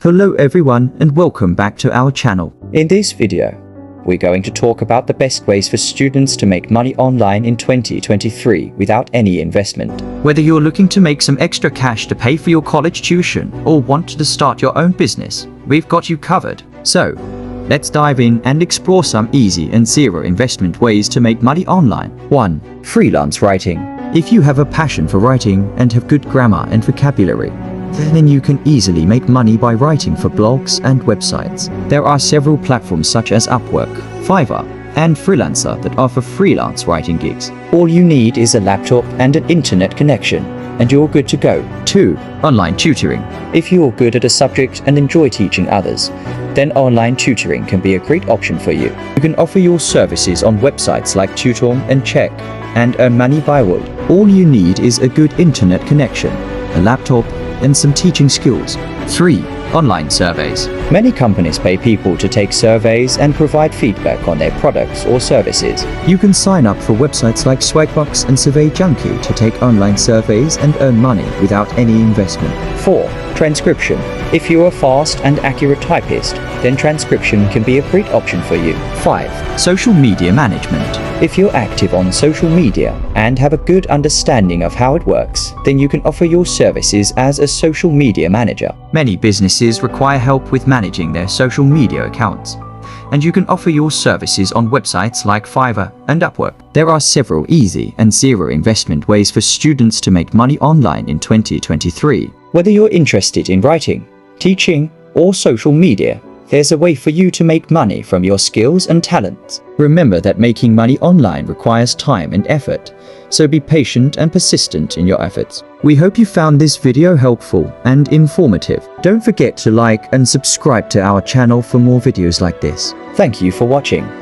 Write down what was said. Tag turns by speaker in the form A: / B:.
A: Hello everyone and welcome back to our channel.
B: In this video, we're going to talk about the best ways for students to make money online in 2023 without any investment.
A: Whether you're looking to make some extra cash to pay for your college tuition or want to start your own business, we've got you covered. So, let's dive in and explore some easy and zero investment ways to make money online. 1.
B: Freelance writing.
A: If you have a passion for writing and have good grammar and vocabulary, then you can easily make money by writing for blogs and websites. There are several platforms such as Upwork, Fiverr, and Freelancer that offer freelance writing gigs.
B: All you need is a laptop and an internet connection, and you're good to go.
A: 2. Online tutoring.
B: If you're good at a subject and enjoy teaching others, then online tutoring can be a great option for you. You can offer your services on websites like Tutor and Check and earn money by word.
A: All you need is a good internet connection, a laptop, and some teaching skills. 3. Online surveys.
B: Many companies pay people to take surveys and provide feedback on their products or services.
A: You can sign up for websites like Swagbucks and Survey Junkie to take online surveys and earn money without any investment.
B: 4. Transcription. If you're a fast and accurate typist, then transcription can be a great option for you.
A: 5. Social media management.
B: If you're active on social media and have a good understanding of how it works, then you can offer your services as a social media manager.
A: Many businesses require help with managing their social media accounts, and you can offer your services on websites like Fiverr and Upwork. There are several easy and zero investment ways for students to make money online in 2023.
B: Whether you're interested in writing, teaching, or social media, there's a way for you to make money from your skills and talents. Remember that making money online requires time and effort, so be patient and persistent in your efforts.
A: We hope you found this video helpful and informative. Don't forget to like and subscribe to our channel for more videos like this.
B: Thank you for watching.